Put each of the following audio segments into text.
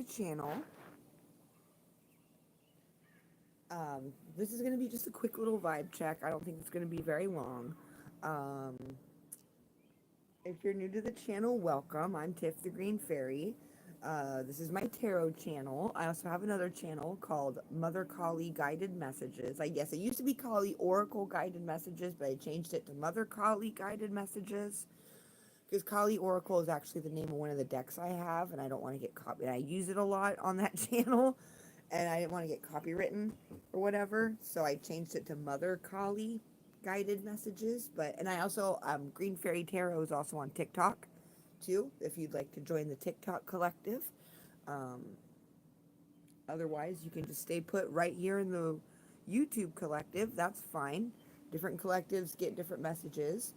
channel. This is going to be just a quick little vibe check. I don't think it's going to be very long. Um, if you're new to the channel, welcome. I'm Tiff the Green Fairy. This is my tarot channel. I also have another channel called Mother Kali Guided Messages. I guess it used to be Kali Oracle Guided Messages, but I changed it to Mother Kali Guided Messages. Because Kali Oracle is actually the name of one of the decks I have, and I don't want to get copied. I use it a lot on that channel, and I didn't want to get copywritten or whatever, so I changed it to Mother Kali Guided Messages. And I also, Green Fairy Tarot is also on TikTok, too, if you'd like to join the TikTok collective. Um, Otherwise, you can just stay put right here in the YouTube collective. That's fine. Different collectives get different messages.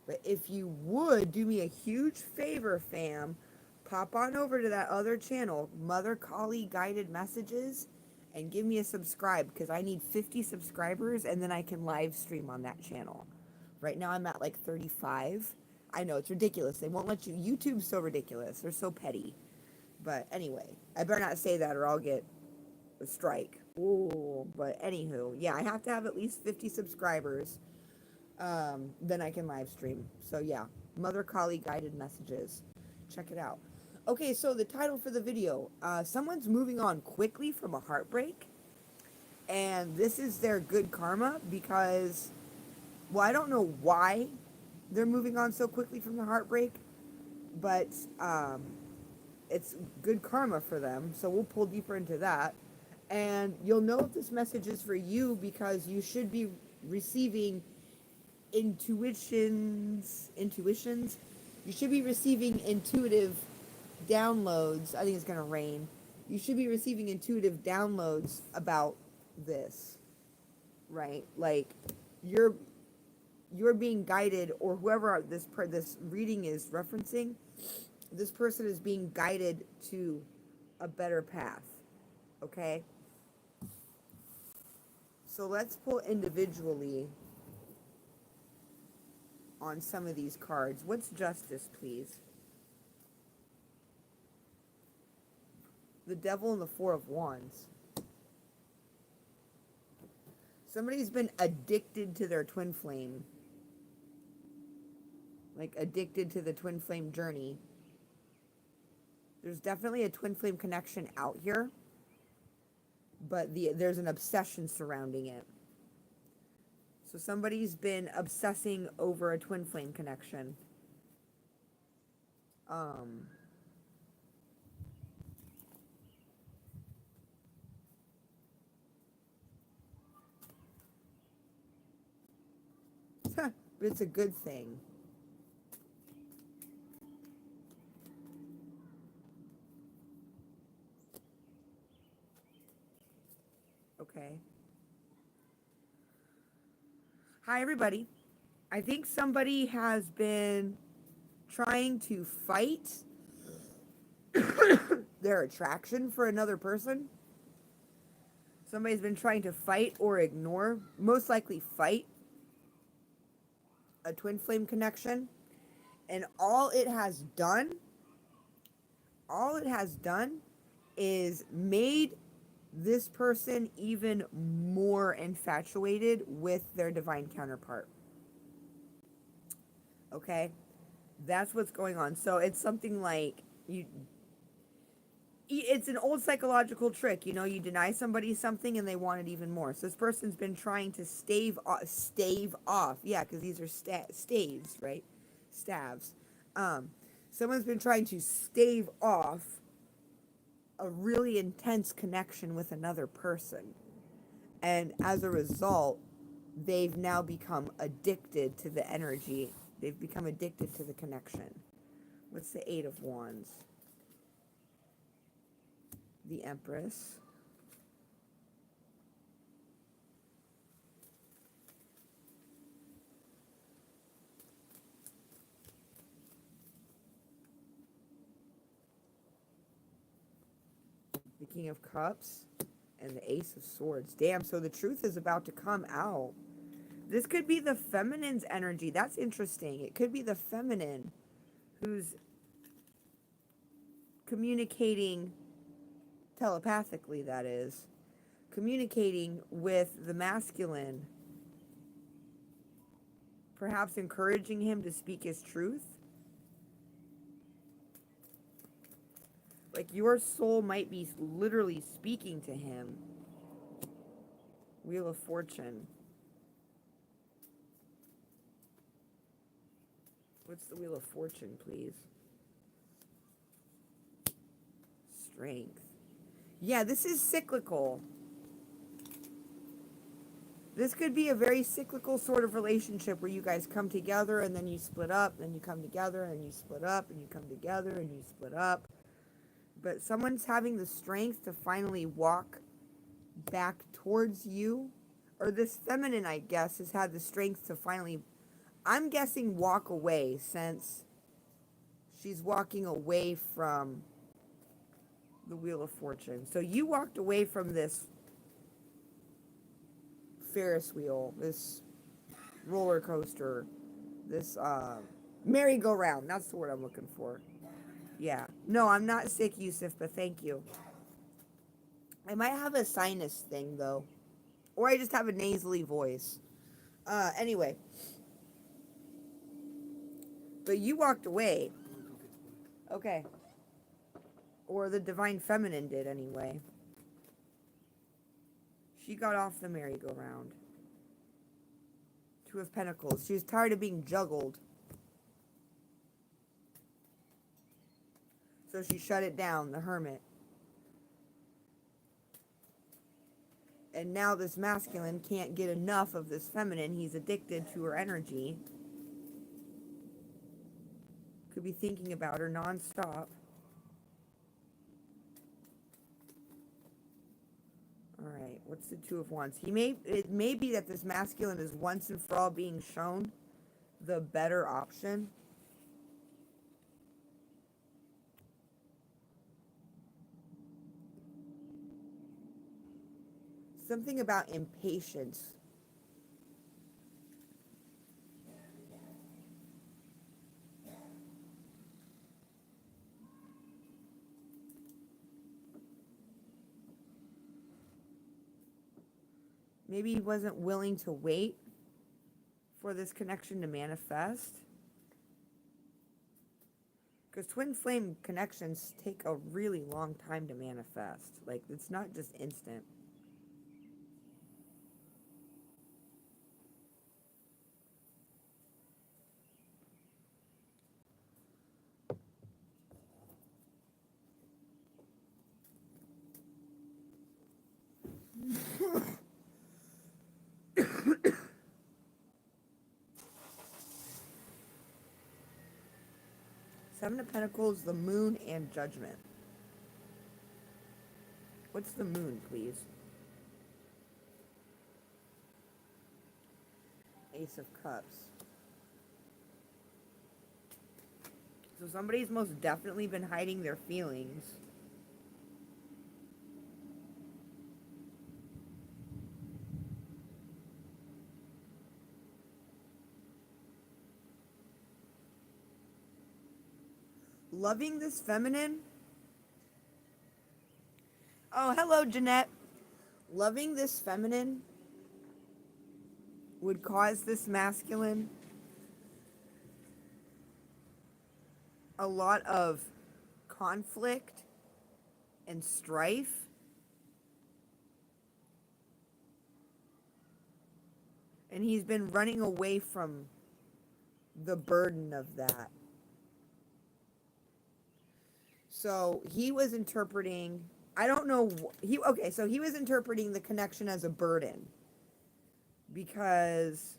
But if you would do me a huge favor, fam, pop on over to that other channel, Mother Kali Guided Messages, and give me a subscribe, because I need 50 subscribers, and then I can live stream on that channel. Right now I'm at like 35. I know, it's ridiculous. They won't let you. YouTube's so ridiculous. They're so petty. But anyway, I better not say that or I'll get a strike. Ooh, but anywho, yeah, I have to have at least 50 subscribers. Then I can live stream. So yeah, Mother Kali Guided Messages. Check it out. Okay, so the title for the video, someone's moving on quickly from a heartbreak, and this is their good karma because, well, I don't know why they're moving on so quickly from the heartbreak, but it's good karma for them, so we'll pull deeper into that. And you'll know if this message is for you because you should be receiving intuitions. You should be receiving intuitive downloads. I think it's gonna rain. You should be receiving intuitive downloads about this, right? Like you're being guided, or whoever this reading is referencing, this person is being guided to a better path. Okay, so let's pull individually on some of these cards. What's justice, please? The Devil and the Four of Wands. Somebody's been addicted to their twin flame. Like addicted to the twin flame journey. There's definitely a twin flame connection out here, but there's an obsession surrounding it. So somebody's been obsessing over a twin flame connection. But it's a good thing. Okay. Hi, everybody. I think somebody has been trying to fight their attraction for another person. Somebody's been trying to fight or ignore, most likely fight, a twin flame connection. And all it has done is made this person even more infatuated with their divine counterpart. Okay? That's what's going on. So it's something like it's an old psychological trick, you know, you deny somebody something and they want it even more. So this person's been trying to stave off. Yeah, because these are staves, right? Staves. Someone's been trying to stave off a really intense connection with another person. And as a result, they've now become addicted to the energy. They've become addicted to the connection. What's the Eight of Wands? The Empress. The King of Cups. And the Ace of Swords. Damn, so the truth is about to come out. This could be the feminine's energy. That's interesting. It could be the feminine who's communicating telepathically, that is, communicating with the masculine, perhaps encouraging him to speak his truth. Like your soul might be literally speaking to him. Wheel of Fortune. What's the Wheel of Fortune, please? Strength. Yeah, this is cyclical. This could be a very cyclical sort of relationship where you guys come together and then you split up, then you come together and you split up and you come together and you split up. But someone's having the strength to finally walk back towards you. Or this feminine, I guess, has had the strength to finally, I'm guessing, walk away, since she's walking away from the Wheel of Fortune. So you walked away from this Ferris wheel, this roller coaster, this merry-go-round. That's the word I'm looking for. Yeah. No, I'm not sick, Yusuf, but thank you. I might have a sinus thing, though. Or I just have a nasally voice. Anyway. But you walked away. Okay. Or the Divine Feminine did, anyway. She got off the merry-go-round. Two of Pentacles. She was tired of being juggled. So she shut it down, the Hermit. And now this masculine can't get enough of this feminine. He's addicted to her energy. Could be thinking about her nonstop. Alright, what's the Two of Wands? It may be that this masculine is once and for all being shown the better option. Something about impatience. Maybe he wasn't willing to wait for this connection to manifest. Because twin flame connections take a really long time to manifest. Like, it's not just instant. Seven of Pentacles, the Moon, and Judgment. What's the Moon, please? Ace of Cups. So somebody's most definitely been hiding their feelings. Loving this feminine. Oh, hello, Jeanette. Loving this feminine would cause this masculine a lot of conflict and strife. And he's been running away from the burden of that. So he was interpreting, I don't know, so he was interpreting the connection as a burden. Because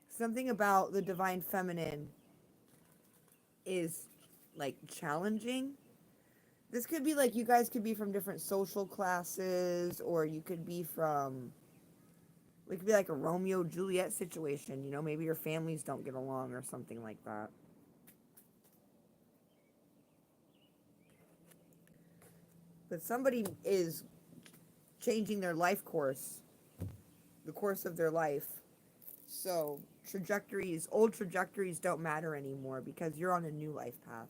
something about the Divine Feminine is, like, challenging. This could be, like, you guys could be from different social classes, or you could be from, it could be like a Romeo-Juliet situation, you know, maybe your families don't get along or something like that. But somebody is changing their life course, the course of their life. So old trajectories don't matter anymore because you're on a new life path.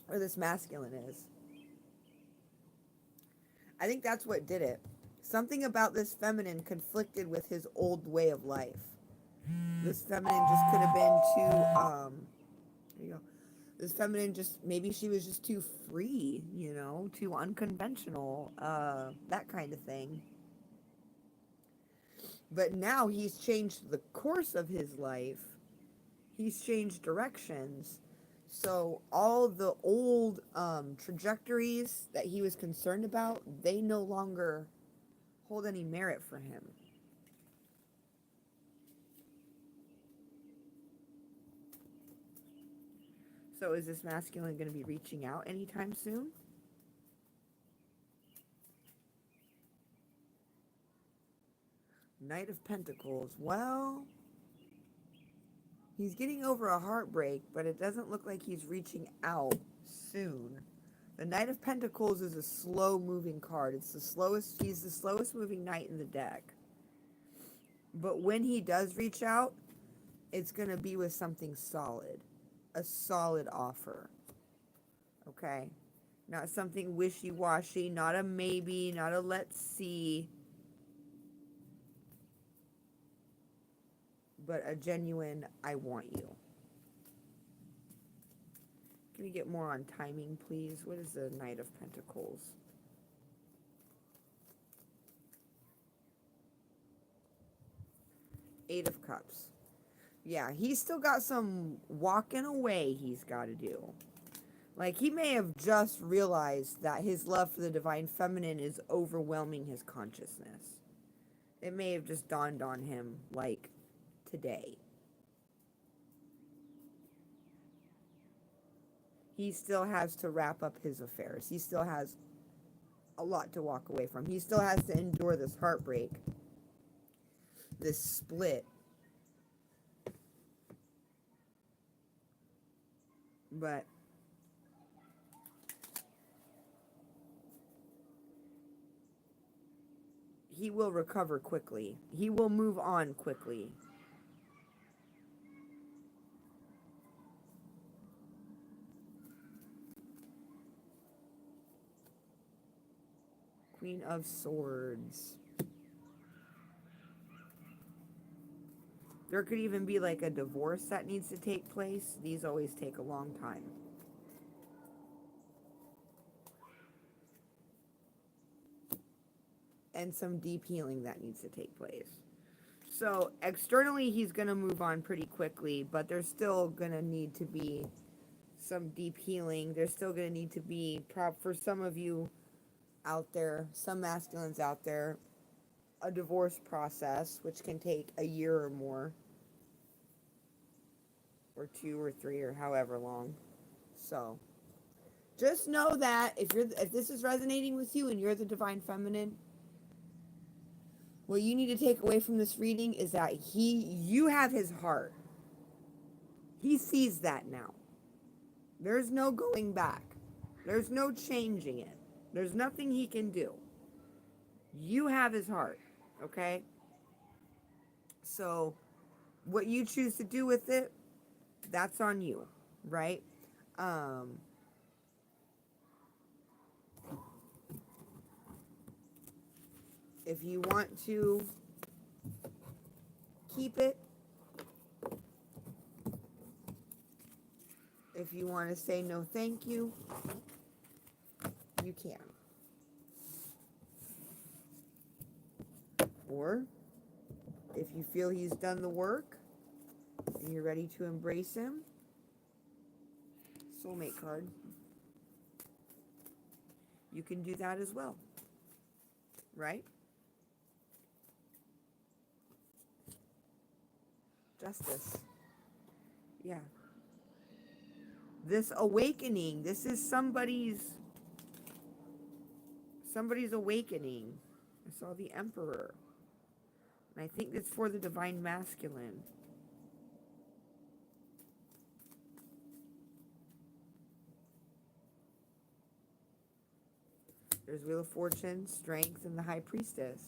or this masculine is. I think that's what did it. Something about this feminine conflicted with his old way of life. This feminine just could have been too, there you go. This feminine just, maybe she was just too free, too unconventional, that kind of thing. But now he's changed the course of his life. He's changed directions. So all the old trajectories that he was concerned about, they no longer hold any merit for him. So is this masculine going to be reaching out anytime soon? Knight of Pentacles. Well, he's getting over a heartbreak, but it doesn't look like he's reaching out soon. The Knight of Pentacles is a slow moving card. He's the slowest moving knight in the deck. But when he does reach out, it's going to be with something solid. A solid offer. Okay? Not something wishy-washy, not a maybe, not a let's see. But a genuine, I want you. Can we get more on timing, please? What is the Knight of Pentacles? Eight of Cups. Yeah, he's still got some walking away he's got to do. Like, he may have just realized that his love for the divine feminine is overwhelming his consciousness. It may have just dawned on him, like, today. He still has to wrap up his affairs. He still has a lot to walk away from. He still has to endure this heartbreak, this split. But he will recover quickly. He will move on quickly. Queen of Swords. There could even be like a divorce that needs to take place. These always take a long time. And some deep healing that needs to take place. So externally, he's going to move on pretty quickly, but there's still going to need to be some deep healing. There's still going to need to be, for some of you out there, some masculines out there, a divorce process, which can take a year or more, or 2 or 3 or however long. So just know that if this is resonating with you and you're the divine feminine, what you need to take away from this reading is that you have his heart. He sees that now. There's no going back. There's no changing it. There's nothing he can do. You have his heart, okay? So what you choose to do with it, that's on you, right? If you want to keep it, if you want to say no thank you, you can. Or if you feel he's done the work and you're ready to embrace him, soulmate card, you can do that as well, right? Justice. Yeah. This awakening, this is somebody's awakening. I saw the Emperor. And I think it's for the divine masculine. There's Wheel of Fortune, Strength, and the High Priestess.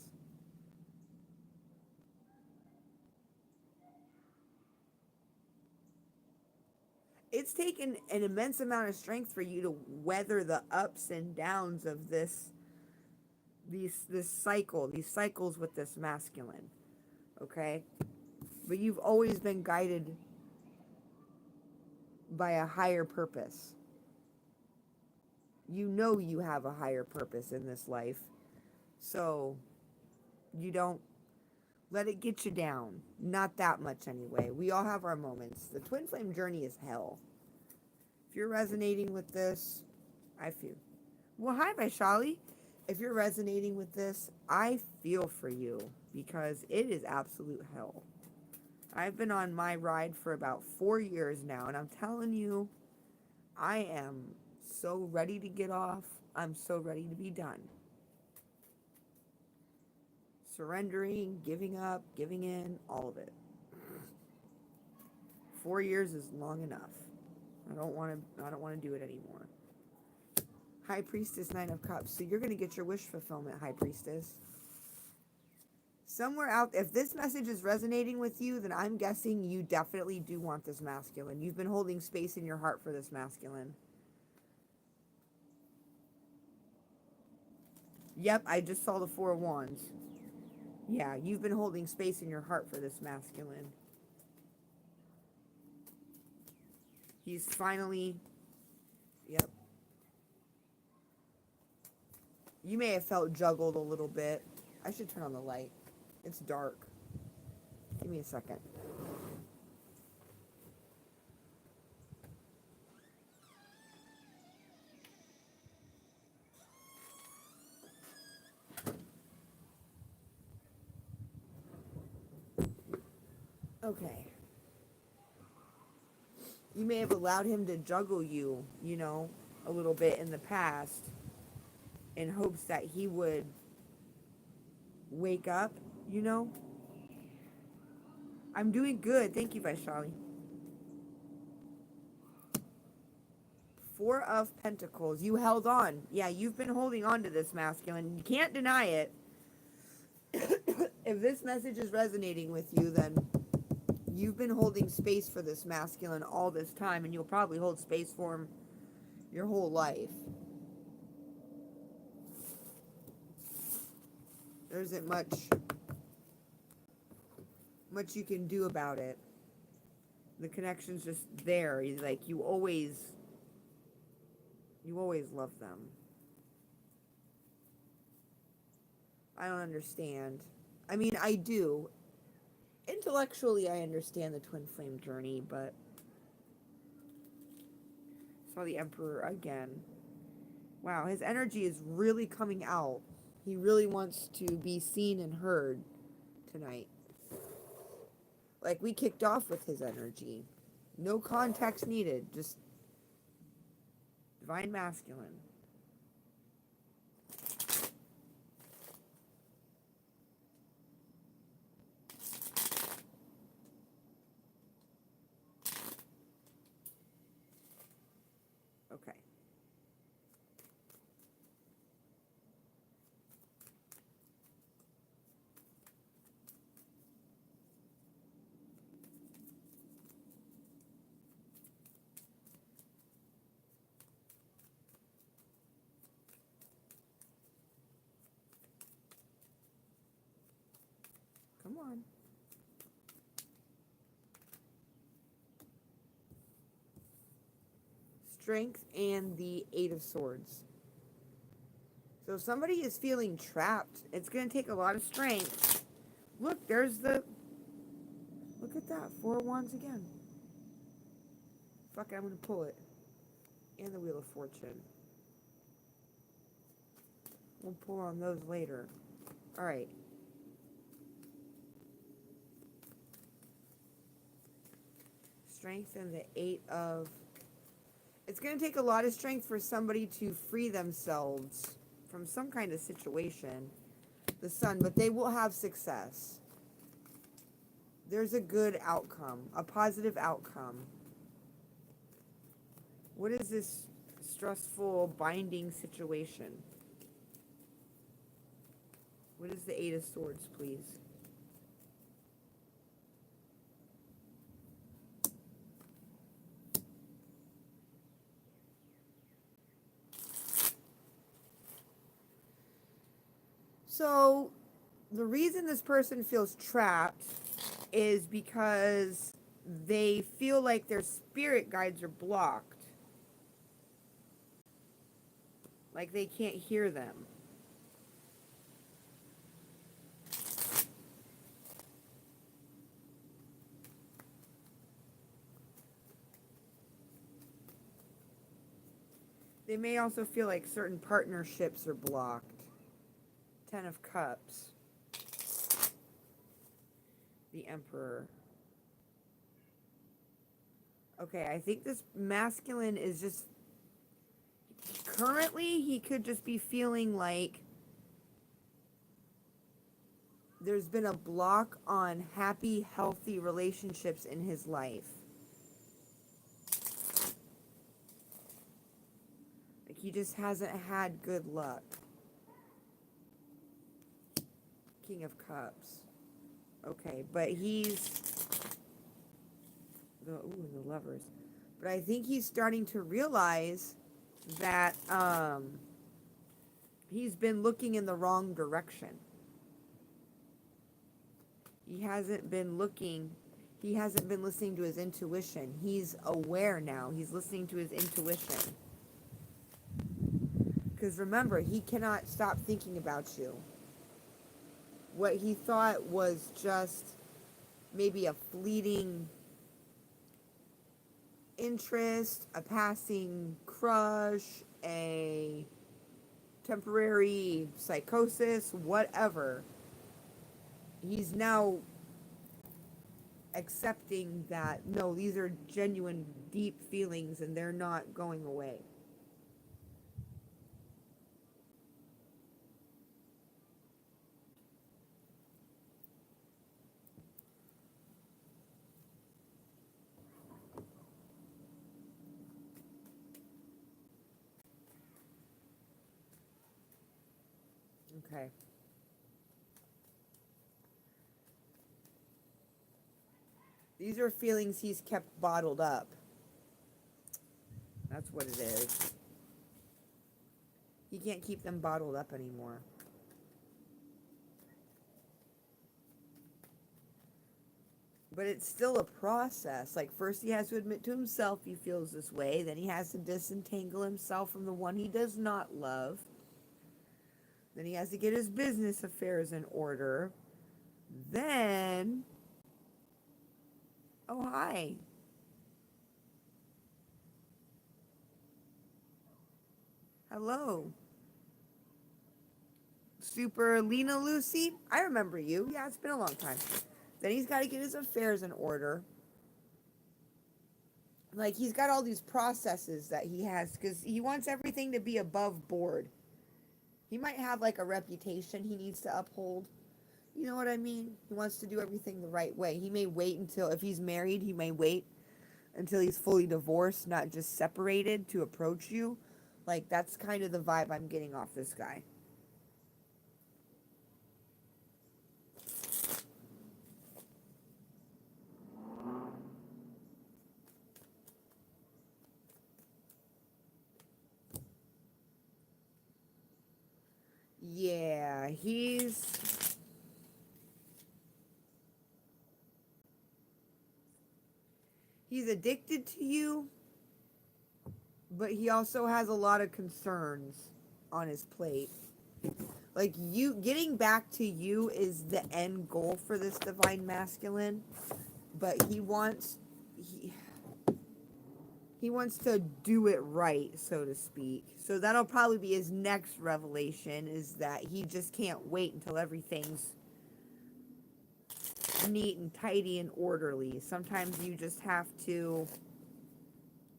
It's taken an immense amount of strength for you to weather the ups and downs of this cycle, these cycles with this masculine. Okay? But you've always been guided by a higher purpose. You know you have a higher purpose in this life. So you don't let it get you down. Not that much anyway. We all have our moments. The twin flame journey is hell. If you're resonating with this, I feel. Well, hi, Vaishali. If you're resonating with this, I feel for you because it is absolute hell. I've been on my ride for about 4 years now, and I'm telling you, I am so ready to get off. I'm so ready to be done. Surrendering, giving up, giving in, all of it. 4 years is long enough. I don't want to do it anymore. High Priestess, 9 of Cups. So you're going to get your wish fulfillment, High Priestess. Somewhere out, if this message is resonating with you, then I'm guessing you definitely do want this masculine. You've been holding space in your heart for this masculine. Yep, I just saw the 4 of Wands. Yeah, you've been holding space in your heart for this masculine. He's finally... Yep. You may have felt juggled a little bit. I should turn on the light. It's dark. Give me a second. Okay. You may have allowed him to juggle you, you know, a little bit in the past in hopes that he would wake up, you know. I'm doing good. Thank you, Vaishali. 4 of Pentacles. You held on. Yeah, you've been holding on to this masculine. You can't deny it. If this message is resonating with you, then you've been holding space for this masculine all this time, and you'll probably hold space for him your whole life. There isn't much you can do about it. The connection's just there. Like you always love them. I don't understand. I mean, I do. Intellectually, I understand the twin flame journey, but saw the Emperor again. Wow, his energy is really coming out. He really wants to be seen and heard tonight. Like, we kicked off with his energy. No context needed, just divine masculine. Okay. Come on. Strength and the 8 of Swords. So if somebody is feeling trapped, it's going to take a lot of strength. Look, there's the... Look at that. 4 of Wands again. Fuck it, I'm going to pull it. And the Wheel of Fortune. We'll pull on those later. Alright. Strength and the 8 of... It's going to take a lot of strength for somebody to free themselves from some kind of situation. The Sun, but they will have success. There's a good outcome, a positive outcome. What is this stressful binding situation? What is the 8 of Swords, please? So, the reason this person feels trapped is because they feel like their spirit guides are blocked. Like they can't hear them. They may also feel like certain partnerships are blocked. 10 of Cups. The Emperor. Okay, I think this masculine is just... Currently, he could just be feeling like there's been a block on happy, healthy relationships in his life. Like he just hasn't had good luck. King of Cups. Okay, but he's... the Lovers. But I think he's starting to realize that he's been looking in the wrong direction. He hasn't been listening to his intuition. He's aware now. He's listening to his intuition. Because remember, he cannot stop thinking about you. What he thought was just maybe a fleeting interest, a passing crush, a temporary psychosis, whatever. He's now accepting that, no, these are genuine, deep feelings and they're not going away. Okay. These are feelings he's kept bottled up. That's what it is. He can't keep them bottled up anymore. But it's still a process. Like, first he has to admit to himself he feels this way. Then he has to disentangle himself from the one he does not love. Then he has to get his business affairs in order. Then... Oh, hi. Hello. Super Lena Lucy? I remember you. Yeah, it's been a long time. Then he's got to get his affairs in order. Like, he's got all these processes that he has because he wants everything to be above board. He might have, like, a reputation he needs to uphold. You know what I mean? He wants to do everything the right way. He may wait until, if he's married, he may wait until he's fully divorced, not just separated, to approach you. Like, that's kind of the vibe I'm getting off this guy. Yeah, he's addicted to you, but he also has a lot of concerns on his plate. Like, you getting back to you is the end goal for this divine masculine, but he wants to do it right, so to speak. So that'll probably be his next revelation, is that he just can't wait until everything's neat and tidy and orderly. Sometimes you just have to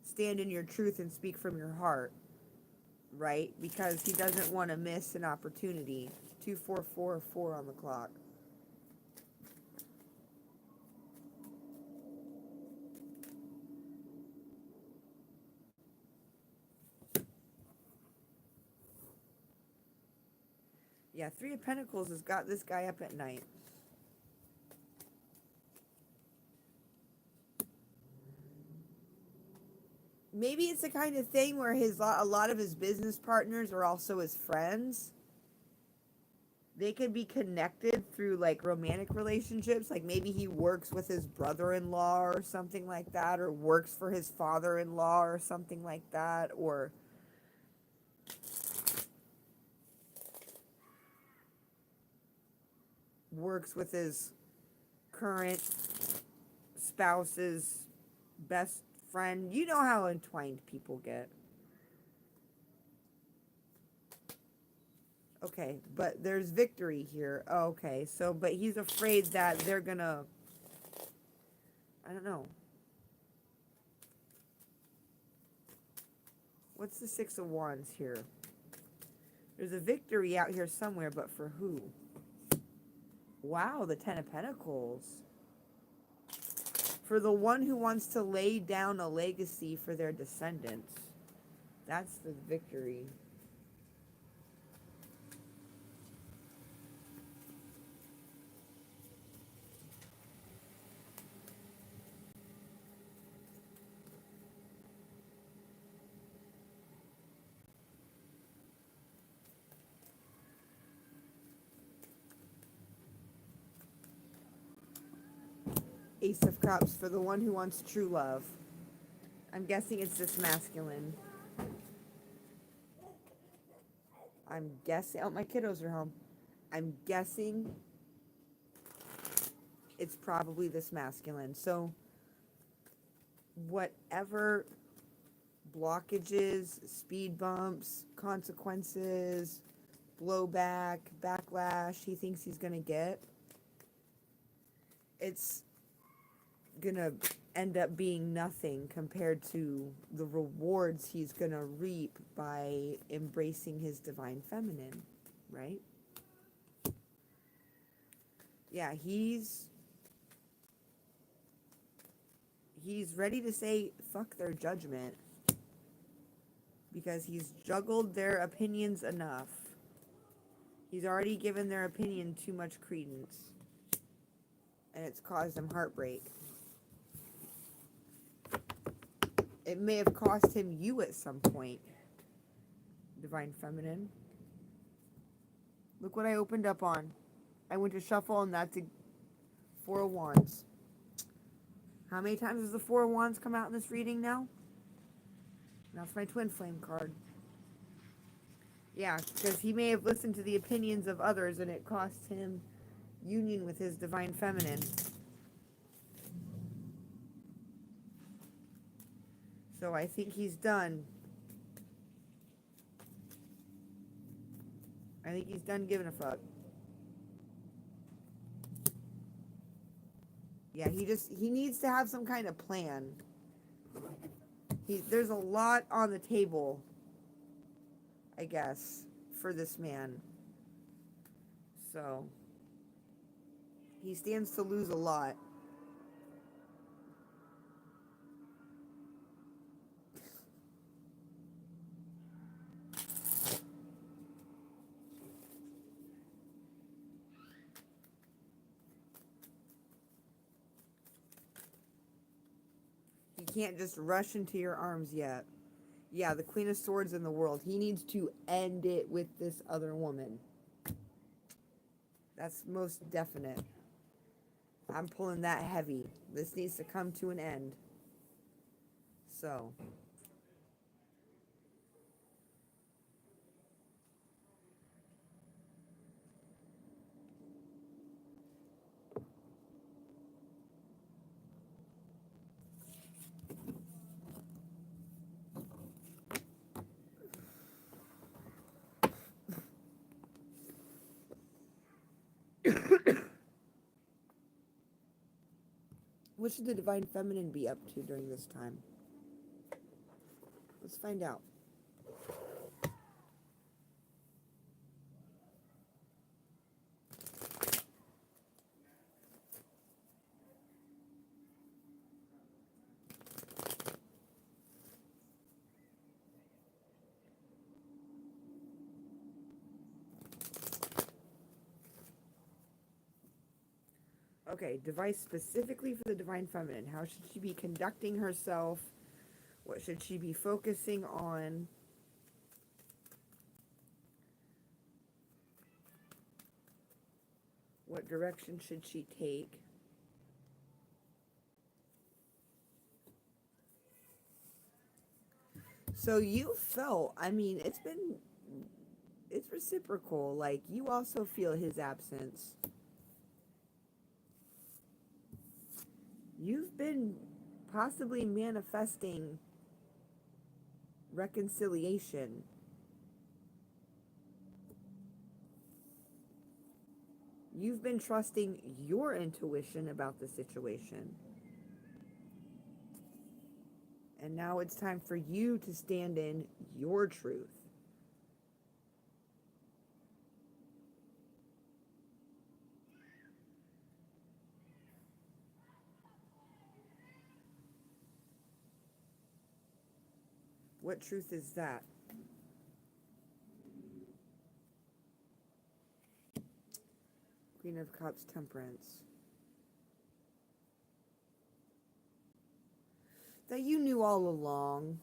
stand in your truth and speak from your heart, right? Because he doesn't want to miss an opportunity. 2444 on the clock. Yeah, Three of Pentacles has got this guy up at night. Maybe it's the kind of thing where a lot of his business partners are also his friends. They could be connected through like romantic relationships. Like maybe he works with his brother-in-law or something like that, or works for his father-in-law or something like that, or works with his current spouse's best friend. You know how entwined people get. Okay, but there's victory here. Oh, okay, so, but he's afraid that they're gonna, I don't know. What's the Six of Wands here? There's a victory out here somewhere, but for who? Wow, the Ten of Pentacles. For the one who wants to lay down a legacy for their descendants. That's the victory. Ace of Cups for the one who wants true love. I'm guessing it's this masculine. I'm guessing. Oh, my kiddos are home. I'm guessing it's probably this masculine. So, whatever blockages, speed bumps, consequences, blowback, backlash he thinks he's going to get, it's going to end up being nothing compared to the rewards he's going to reap by embracing his divine feminine, right? Yeah, he's ready to say fuck their judgment because he's juggled their opinions enough. He's already given their opinion too much credence, and it's caused him heartbreak. It may have cost him you at some point, divine feminine. Look what I opened up on. I went to shuffle, and that's a Four of Wands. How many times has the Four of Wands come out in this reading now? That's my twin flame card. Yeah, because he may have listened to the opinions of others, and it cost him union with his divine feminine. So I think he's done. I think he's done giving a fuck. Yeah, he needs to have some kind of plan. There's a lot on the table, I guess, for this man. So he stands to lose a lot. He can't just rush into your arms yet. Yeah, the Queen of Swords in the world. He needs to end it with this other woman. That's most definite. I'm pulling that heavy. This needs to come to an end. So. What should the divine feminine be up to during this time? Let's find out. Okay, device specifically for the divine feminine. How should she be conducting herself? What should she be focusing on? What direction should she take? So you felt, I mean, it's reciprocal. Like, you also feel his absence. You've been possibly manifesting reconciliation. You've been trusting your intuition about the situation. And now it's time for you to stand in your truth. What truth is that? Queen of Cups, Temperance. That you knew all along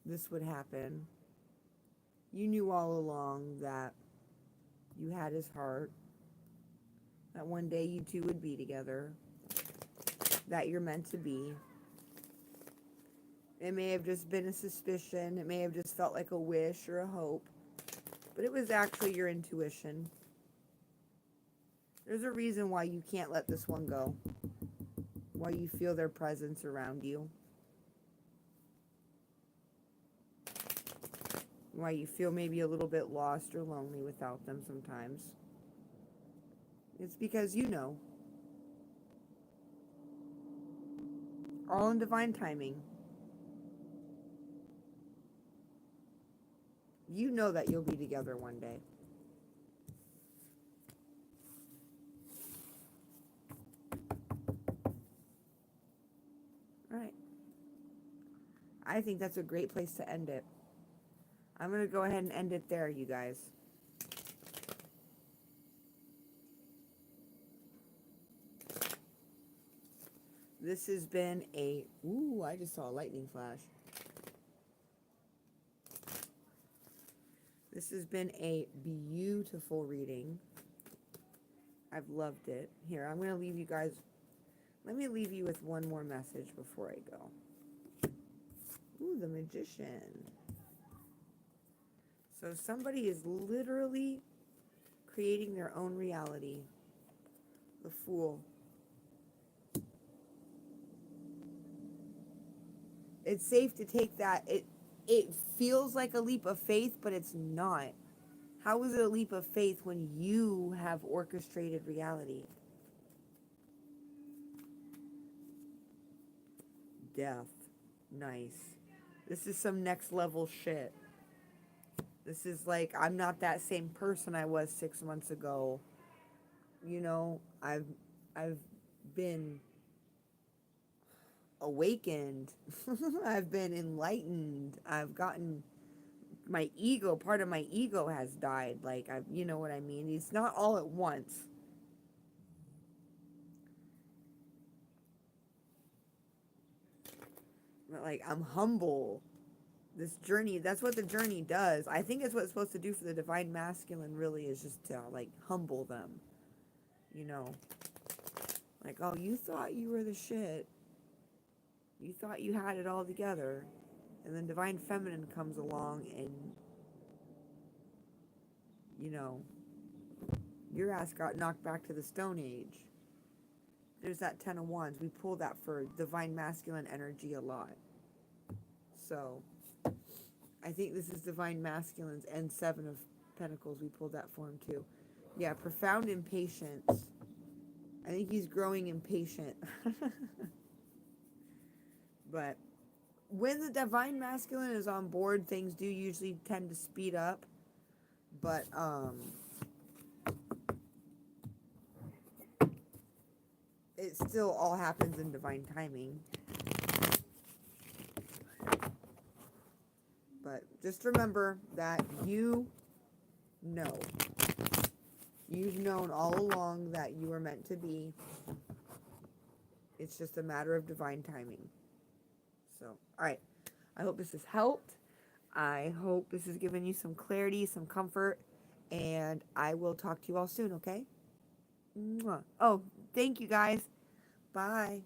this would happen. You knew all along that you had his heart. That one day you two would be together. That you're meant to be. It may have just been a suspicion. It may have just felt like a wish or a hope. But it was actually your intuition. There's a reason why you can't let this one go. Why you feel their presence around you. Why you feel maybe a little bit lost or lonely without them sometimes. It's because you know. All in divine timing. You know that you'll be together one day. All right. I think that's a great place to end it. I'm going to go ahead and end it there, you guys. This has been a... Ooh, I just saw a lightning flash. This has been a beautiful reading. I've loved it. Here, I'm going to leave you guys... Let me leave you with one more message before I go. Ooh, the Magician. So somebody is literally creating their own reality. The Fool. It's safe to take that. It feels like a leap of faith, but it's not. How is it a leap of faith when you have orchestrated reality? Death. Nice. This is some next level shit. This is like, I'm not that same person I was 6 months ago. You know, I've been awakened. I've been enlightened. I've gotten my ego, part of my ego has died. Like, you know what I mean? It's not all at once. But like, I'm humble. This journey, that's what the journey does. I think it's what it's supposed to do for the divine masculine, really, is just to like humble them. You know, like, oh, you thought you were the shit. You thought you had it all together. And then divine feminine comes along and, you know, your ass got knocked back to the Stone Age. There's that 10 of Wands. We pull that for divine masculine energy a lot. So, I think this is divine masculines and 7 of Pentacles. We pulled that for him too. Yeah, profound impatience. I think he's growing impatient. But when the divine masculine is on board, things do usually tend to speed up. But it still all happens in divine timing. But just remember that you know. You've known all along that you were meant to be. It's just a matter of divine timing. So, alright. I hope this has helped. I hope this has given you some clarity, some comfort. And I will talk to you all soon, okay? Mwah. Oh, thank you guys. Bye.